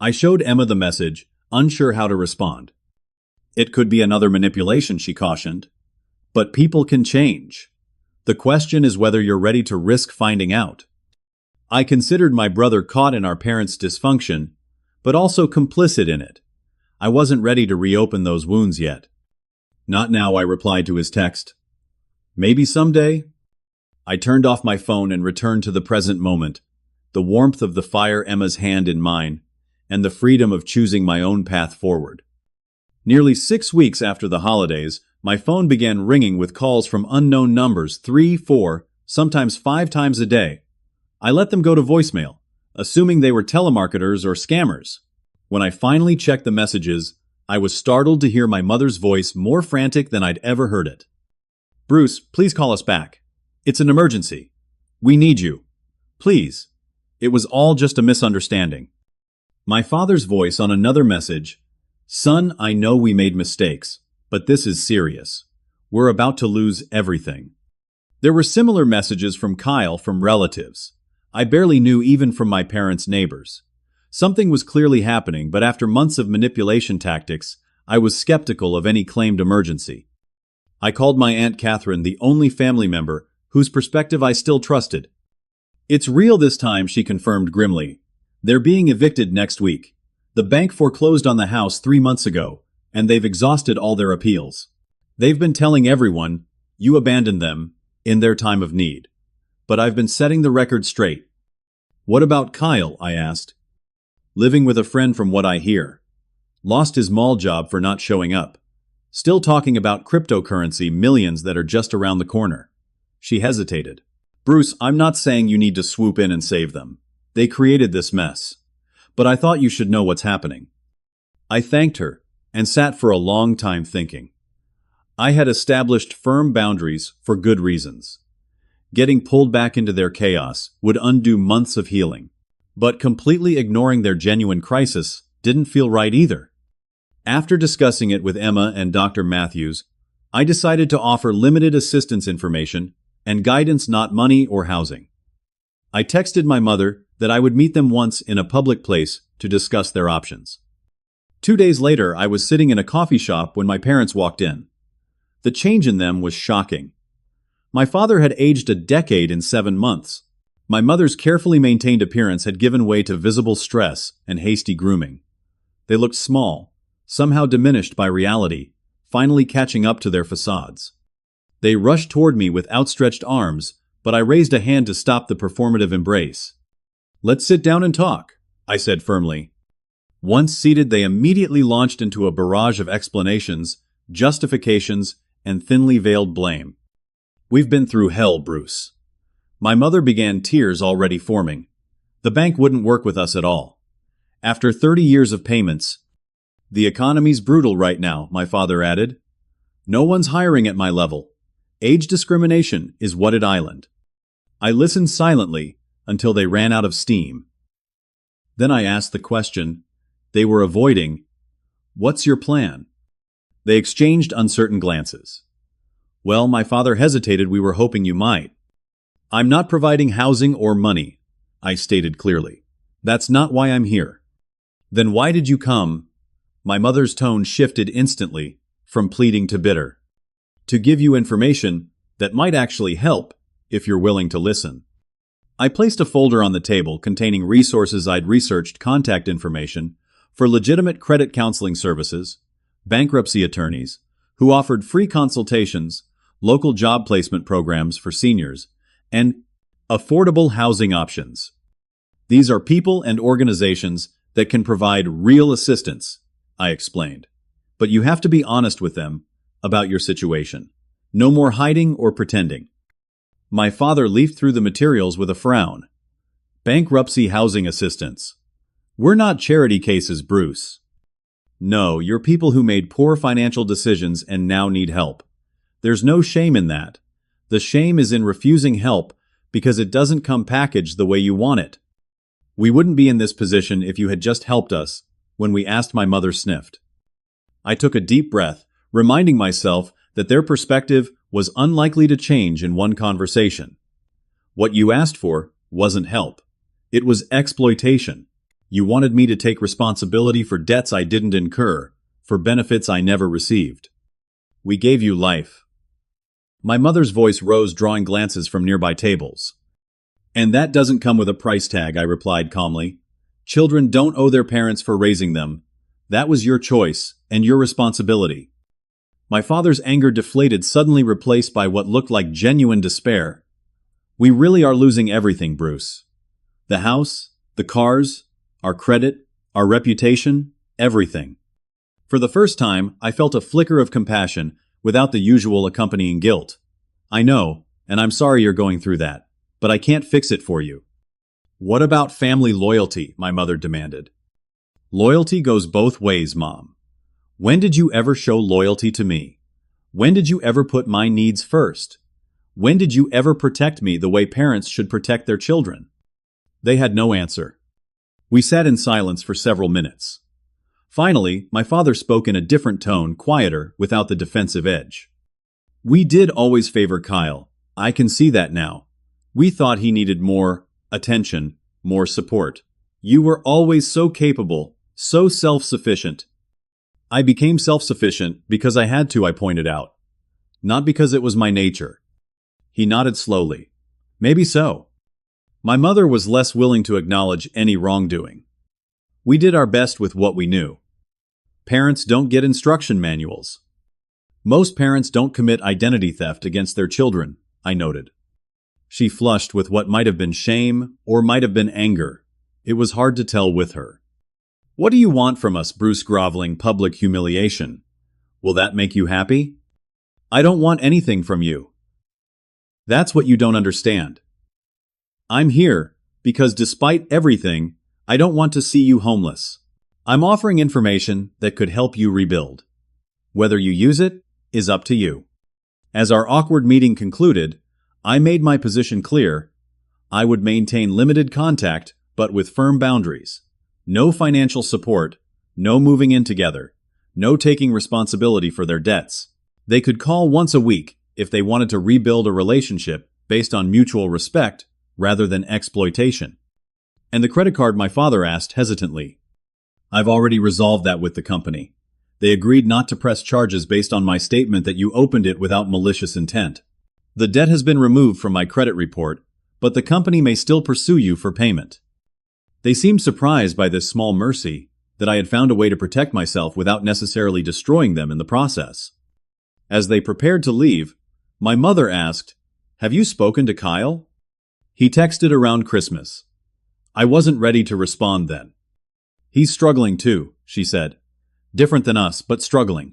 I showed Emma the message, unsure how to respond. "It could be another manipulation," she cautioned. "But people can change. The question is whether you're ready to risk finding out." I considered my brother caught in our parents' dysfunction, but also complicit in it. I wasn't ready to reopen those wounds yet. "Not now," I replied to his text. "Maybe someday." I turned off my phone and returned to the present moment, the warmth of the fire, Emma's hand in mine, and the freedom of choosing my own path forward. Nearly 6 weeks after the holidays, my phone began ringing with calls from unknown numbers 3, 4, sometimes 5 times a day. I let them go to voicemail, assuming they were telemarketers or scammers. When I finally checked the messages, I was startled to hear my mother's voice more frantic than I'd ever heard it. "Bruce, please call us back. It's an emergency. We need you. Please." It was all just a misunderstanding. My father's voice on another message, "Son, I know we made mistakes, but this is serious. We're about to lose everything." There were similar messages from Kyle from relatives. I barely knew even from my parents' neighbors. Something was clearly happening, but after months of manipulation tactics, I was skeptical of any claimed emergency. I called my Aunt Catherine, the only family member whose perspective I still trusted. "It's real this time," she confirmed grimly. "They're being evicted next week. The bank foreclosed on the house 3 months ago, and they've exhausted all their appeals. They've been telling everyone, you abandoned them, in their time of need. But I've been setting the record straight." "What about Kyle?" I asked. "Living with a friend from what I hear. Lost his mall job for not showing up. Still talking about cryptocurrency millions that are just around the corner." She hesitated. "Bruce, I'm not saying you need to swoop in and save them. They created this mess. But I thought you should know what's happening." I thanked her and sat for a long time thinking. I had established firm boundaries for good reasons. Getting pulled back into their chaos would undo months of healing. But completely ignoring their genuine crisis didn't feel right either. After discussing it with Emma and Dr. Matthews, I decided to offer limited assistance information and guidance, not money or housing. I texted my mother that I would meet them once in a public place to discuss their options. 2 days later, I was sitting in a coffee shop when my parents walked in. The change in them was shocking. My father had aged a decade in 7 months. My mother's carefully maintained appearance had given way to visible stress and hasty grooming. They looked small, somehow diminished by reality, finally catching up to their facades. They rushed toward me with outstretched arms, but I raised a hand to stop the performative embrace. "Let's sit down and talk," I said firmly. Once seated, they immediately launched into a barrage of explanations, justifications, and thinly veiled blame. "We've been through hell, Bruce." My mother began, tears already forming. "The bank wouldn't work with us at all. After 30 years of payments." "The economy's brutal right now," my father added. "No one's hiring at my level. Age discrimination is Wooded Island." I listened silently until they ran out of steam. Then I asked the question they were avoiding, "What's your plan?" They exchanged uncertain glances. "Well," my father hesitated, "we were hoping you might." "I'm not providing housing or money," I stated clearly. "That's not why I'm here." "Then why did you come?" My mother's tone shifted instantly, from pleading to bitter. "To give you information that might actually help, if you're willing to listen." I placed a folder on the table containing resources I'd researched, contact information for legitimate credit counseling services, bankruptcy attorneys, who offered free consultations, local job placement programs for seniors, and affordable housing options. "These are people and organizations that can provide real assistance," I explained. "But you have to be honest with them about your situation. No more hiding or pretending." My father leafed through the materials with a frown. "Bankruptcy housing assistance. We're not charity cases, Bruce. No, you're people who made poor financial decisions and now need help. There's no shame in that. The shame is in refusing help because it doesn't come packaged the way you want it. We wouldn't be in this position if you had just helped us," when we asked, my mother sniffed. I took a deep breath, reminding myself that their perspective was unlikely to change in one conversation. "What you asked for wasn't help. It was exploitation. You wanted me to take responsibility for debts I didn't incur, for benefits I never received. We gave you life." My mother's voice rose, drawing glances from nearby tables. "And that doesn't come with a price tag," I replied calmly. "Children don't owe their parents for raising them. That was your choice and your responsibility." My father's anger deflated, suddenly replaced by what looked like genuine despair. "We really are losing everything, Bruce. The house, the cars, our credit, our reputation, everything." For the first time, I felt a flicker of compassion without the usual accompanying guilt. "I know, and I'm sorry you're going through that, but I can't fix it for you." "What about family loyalty?" my mother demanded. "Loyalty goes both ways, Mom. When did you ever show loyalty to me? When did you ever put my needs first? When did you ever protect me the way parents should protect their children? They had no answer. We sat in silence for several minutes. Finally, my father spoke in a different tone, quieter, without the defensive edge. We did always favor Kyle. I can see that now. We thought he needed more attention, more support. You were always so capable, so self-sufficient. I became self-sufficient because I had to, I pointed out. Not because it was my nature. He nodded slowly. Maybe so. My mother was less willing to acknowledge any wrongdoing. We did our best with what we knew. Parents don't get instruction manuals. Most parents don't commit identity theft against their children, I noted. She flushed with what might have been shame or might have been anger. It was hard to tell with her. What do you want from us, Bruce, groveling, public humiliation? Will that make you happy? I don't want anything from you. That's what you don't understand. I'm here because despite everything, I don't want to see you homeless. I'm offering information that could help you rebuild. Whether you use it is up to you. As our awkward meeting concluded, I made my position clear. I would maintain limited contact, but with firm boundaries. No financial support, no moving in together, no taking responsibility for their debts. They could call once a week if they wanted to rebuild a relationship based on mutual respect rather than exploitation. And the credit card, my father asked hesitantly. I've already resolved that with the company. They agreed not to press charges based on my statement that you opened it without malicious intent. The debt has been removed from my credit report, but the company may still pursue you for payment. They seemed surprised by this small mercy, that I had found a way to protect myself without necessarily destroying them in the process. As they prepared to leave, my mother asked, "Have you spoken to Kyle?" He texted around Christmas. I wasn't ready to respond then. He's struggling too, she said. Different than us, but struggling.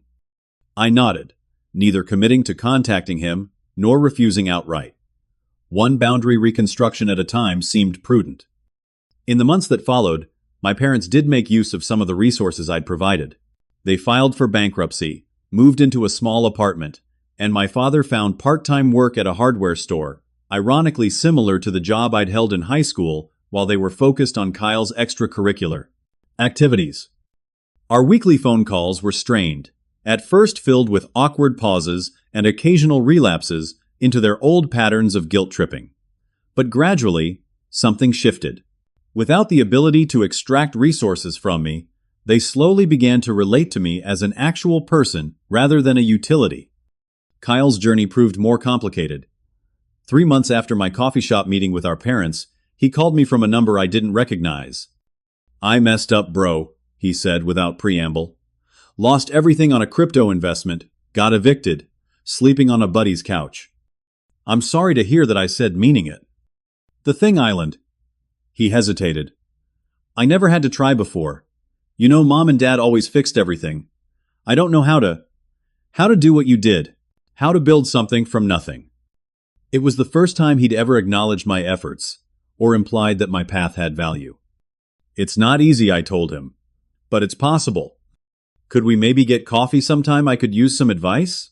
I nodded, neither committing to contacting him nor refusing outright. One boundary reconstruction at a time seemed prudent. In the months that followed, my parents did make use of some of the resources I'd provided. They filed for bankruptcy, moved into a small apartment, and my father found part-time work at a hardware store, ironically similar to the job I'd held in high school while they were focused on Kyle's extracurricular activities. Our weekly phone calls were strained, at first filled with awkward pauses and occasional relapses into their old patterns of guilt-tripping. But gradually, something shifted. Without the ability to extract resources from me, they slowly began to relate to me as an actual person rather than a utility. Kyle's journey proved more complicated. 3 months after my coffee shop meeting with our parents, he called me from a number I didn't recognize. I messed up, bro, he said without preamble. Lost everything on a crypto investment, got evicted, sleeping on a buddy's couch. I'm sorry to hear that, I said, meaning it. The thing, Island. He hesitated. I never had to try before. You know, Mom and Dad always fixed everything. I don't know how to do what you did, how to build something from nothing. It was the first time he'd ever acknowledged my efforts, or implied that my path had value. It's not easy, I told him, but it's possible. Could we maybe get coffee sometime? I could use some advice?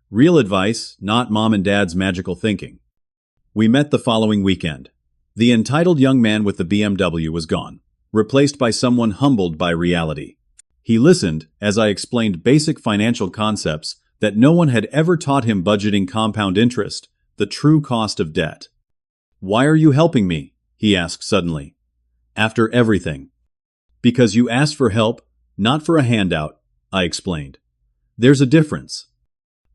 Real advice, not Mom and Dad's magical thinking. We met the following weekend. The entitled young man with the BMW was gone, replaced by someone humbled by reality. He listened as I explained basic financial concepts that no one had ever taught him: budgeting, compound interest, the true cost of debt. Why are you helping me? He asked suddenly. After everything. Because you asked for help, not for a handout, I explained. There's a difference.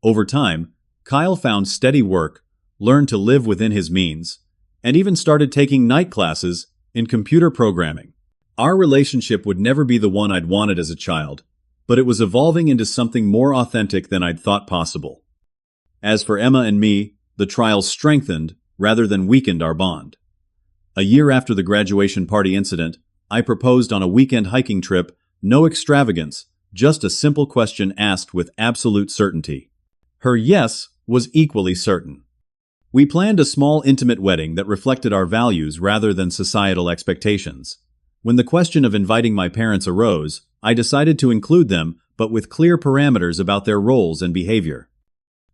Over time, Kyle found steady work, learned to live within his means, and even started taking night classes in computer programming. Our relationship would never be the one I'd wanted as a child, but it was evolving into something more authentic than I'd thought possible. As for Emma and me, the trials strengthened rather than weakened our bond. A year after the graduation party incident, I proposed on a weekend hiking trip, no extravagance, just a simple question asked with absolute certainty. Her yes was equally certain. We planned a small, intimate wedding that reflected our values rather than societal expectations. When the question of inviting my parents arose, I decided to include them, but with clear parameters about their roles and behavior.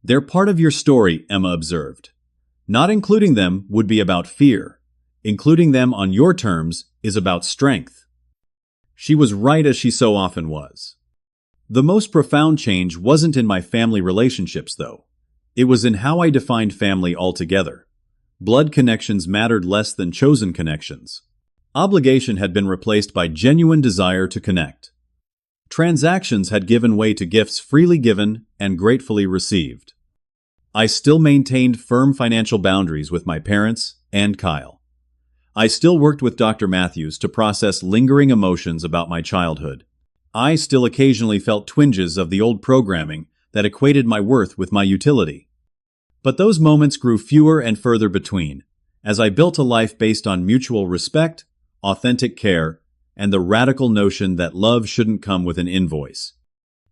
They're part of your story, Emma observed. Not including them would be about fear. Including them on your terms is about strength. She was right, as she so often was. The most profound change wasn't in my family relationships, though. It was in how I defined family altogether. Blood connections mattered less than chosen connections. Obligation had been replaced by genuine desire to connect. Transactions had given way to gifts freely given and gratefully received. I still maintained firm financial boundaries with my parents and Kyle. I still worked with Dr. Matthews to process lingering emotions about my childhood. I still occasionally felt twinges of the old programming that equated my worth with my utility. But those moments grew fewer and further between, as I built a life based on mutual respect, authentic care, and the radical notion that love shouldn't come with an invoice.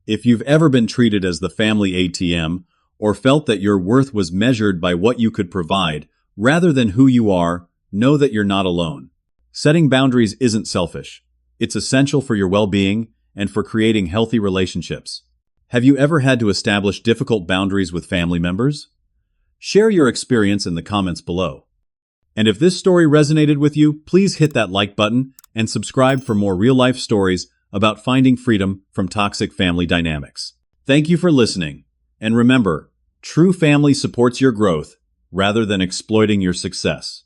If you've ever been treated as the family ATM, or felt that your worth was measured by what you could provide rather than who you are, know that you're not alone. Setting boundaries isn't selfish. It's essential for your well-being and for creating healthy relationships. Have you ever had to establish difficult boundaries with family members? Share your experience in the comments below. And if this story resonated with you, please hit that like button and subscribe for more real-life stories about finding freedom from toxic family dynamics. Thank you for listening. And remember, true family supports your growth rather than exploiting your success.